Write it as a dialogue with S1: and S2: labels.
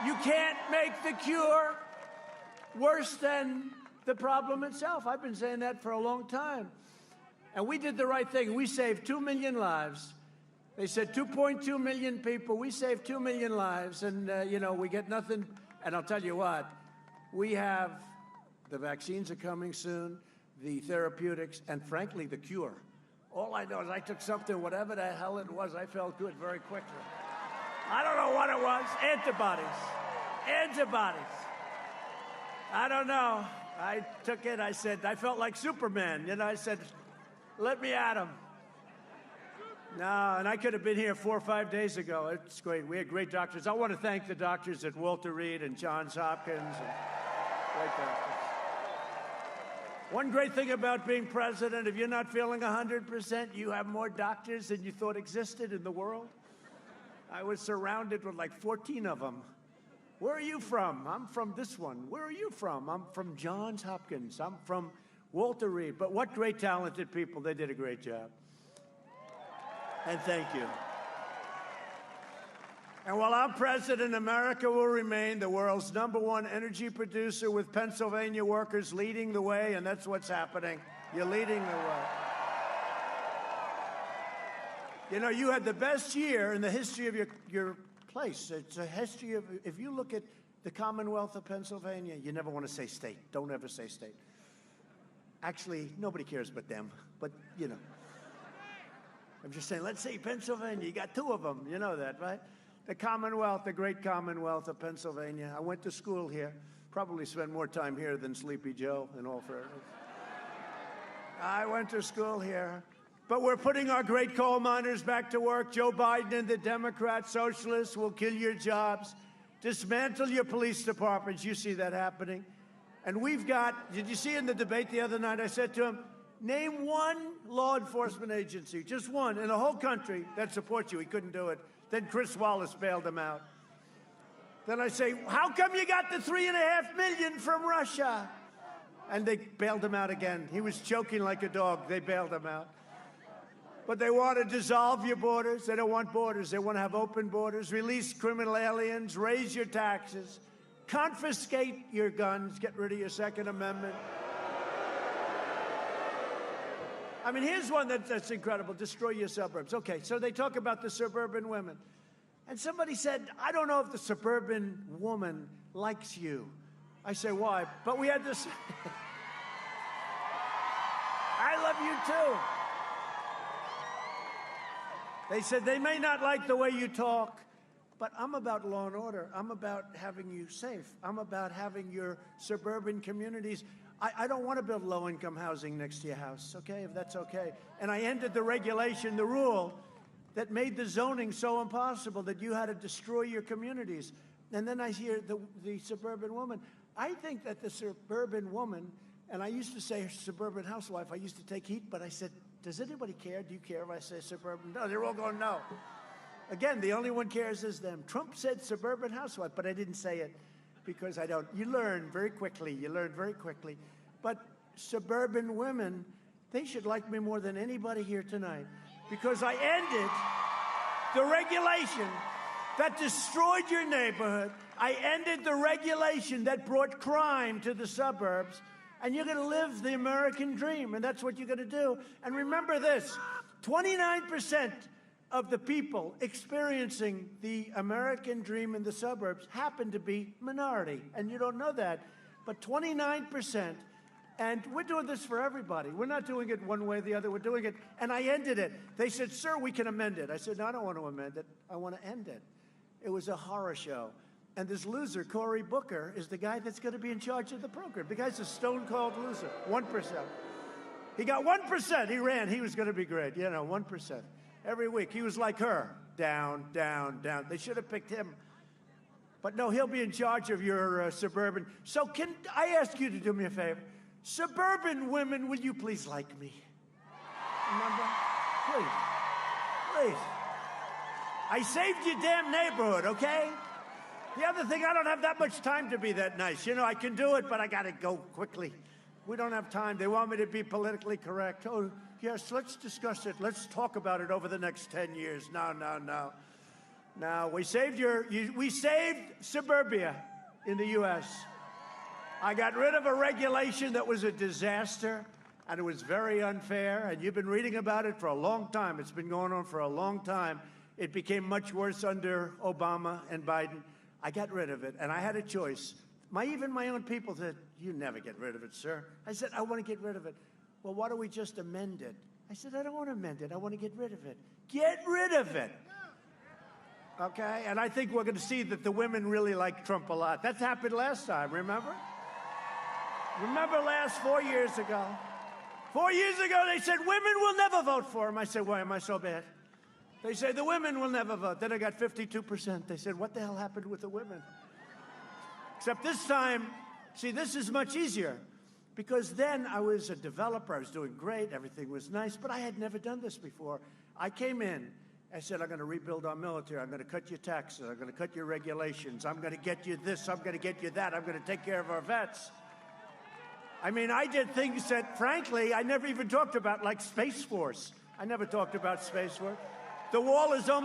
S1: You can't make the cure worse than the problem itself. I've been saying that for a long time. And we did the right thing. We saved 2 million lives. They said 2.2 million people. We saved 2 million lives. And, we get nothing. And I'll tell you what, we have the vaccines are coming soon, the therapeutics, and frankly, the cure. All I know is I took something, whatever the hell it was, I felt good very quickly. I don't know what it was. Antibodies. I don't know. I took it. I said, I felt like Superman. I said, let me at him. No, and I could have been here 4 or 5 days ago. It's great. We had great doctors. I want to thank the doctors at Walter Reed and Johns Hopkins. Great doctors. One great thing about being president, if you're not feeling 100%, you have more doctors than you thought existed in the world. I was surrounded with like 14 of them. Where are you from? I'm from this one. Where are you from? I'm from Johns Hopkins. I'm from Walter Reed. But what great talented people. They did a great job. And thank you. And while I'm president, America will remain the world's #1 energy producer, with Pennsylvania workers leading the way, and that's what's happening. You're leading the way. You had the best year in the history of your place. It's a history of, if you look at the Commonwealth of Pennsylvania, you never want to say state. Don't ever say state. Actually, nobody cares but them. But, I'm just saying, let's say Pennsylvania. You got 2 of them. You know that, right? The Commonwealth, the great Commonwealth of Pennsylvania. I went to school here. Probably spent more time here than Sleepy Joe, in all fairness. I went to school here. But we're putting our great coal miners back to work. Joe Biden and the Democrat socialists will kill your jobs, dismantle your police departments. You see that happening. And we've got, did you see in the debate the other night, I said to him, name one law enforcement agency, just one, in the whole country that supports you. He couldn't do it. Then Chris Wallace bailed him out. Then I say, how come you got the 3.5 million from Russia? And they bailed him out again. He was choking like a dog. They bailed him out. But they want to dissolve your borders. They don't want borders. They want to have open borders, release criminal aliens, raise your taxes, confiscate your guns, get rid of your Second Amendment. I mean, here's one that's incredible. Destroy your suburbs. Okay, so they talk about the suburban women. And somebody said, I don't know if the suburban woman likes you. I say, why? But we had this. I love you too. They said, they may not like the way you talk, but I'm about law and order. I'm about having you safe. I'm about having your suburban communities. I don't want to build low-income housing next to your house, okay, if that's okay. And I ended the regulation, the rule, that made the zoning so impossible that you had to destroy your communities. And then I hear the suburban woman. I think that the suburban woman, and I used to say suburban housewife, I used to take heat, but I said, does anybody care? Do you care if I say suburban? No, they're all going, no. Again, the only one cares is them. Trump said suburban housewife, but I didn't say it because I don't. You learn very quickly. You learn very quickly. But suburban women, they should like me more than anybody here tonight because I ended the regulation that destroyed your neighborhood. I ended the regulation that brought crime to the suburbs. And you're going to live the American dream, and that's what you're going to do. And remember this, 29% of the people experiencing the American dream in the suburbs happen to be minority. And you don't know that, but 29%. And we're doing this for everybody. We're not doing it one way or the other. We're doing it. And I ended it. They said, sir, we can amend it. I said, no, I don't want to amend it. I want to end it. It was a horror show. And this loser, Cory Booker, is the guy that's going to be in charge of the program. The guy's a stone-cold loser, 1%. He got 1%. He ran. He was going to be great. 1%. Every week. He was like her. Down, down, down. They should have picked him. But no, he'll be in charge of your suburban. So can I ask you to do me a favor? Suburban women, will you please like me? Remember? Please. Please. I saved your damn neighborhood, okay? The other thing, I don't have that much time to be that nice. I can do it, but I got to go quickly. We don't have time. They want me to be politically correct. Oh, yes, let's discuss it. Let's talk about it over the next 10 years. No, no, no. Now, we saved we saved suburbia in the U.S. I got rid of a regulation that was a disaster, and it was very unfair, and you've been reading about it for a long time. It's been going on for a long time. It became much worse under Obama and Biden. I got rid of it, and I had a choice. Even my own people said, "You never get rid of it, sir." I said, "I want to get rid of it." "Well, why don't we just amend it?" I said, "I don't want to amend it. I want to get rid of it." Get rid of it. Okay? And I think we're going to see that the women really like Trump a lot. That happened last time, remember? Remember 4 years ago? 4 years ago, they said, women will never vote for him. I said, why am I so bad? They said, the women will never vote. Then I got 52%. They said, what the hell happened with the women? Except this time, see, this is much easier. Because then I was a developer. I was doing great. Everything was nice. But I had never done this before. I came in. I said, I'm going to rebuild our military. I'm going to cut your taxes. I'm going to cut your regulations. I'm going to get you this. I'm going to get you that. I'm going to take care of our vets. I mean, I did things that, frankly, I never even talked about, like Space Force. I never talked about Space Force. The wall is almost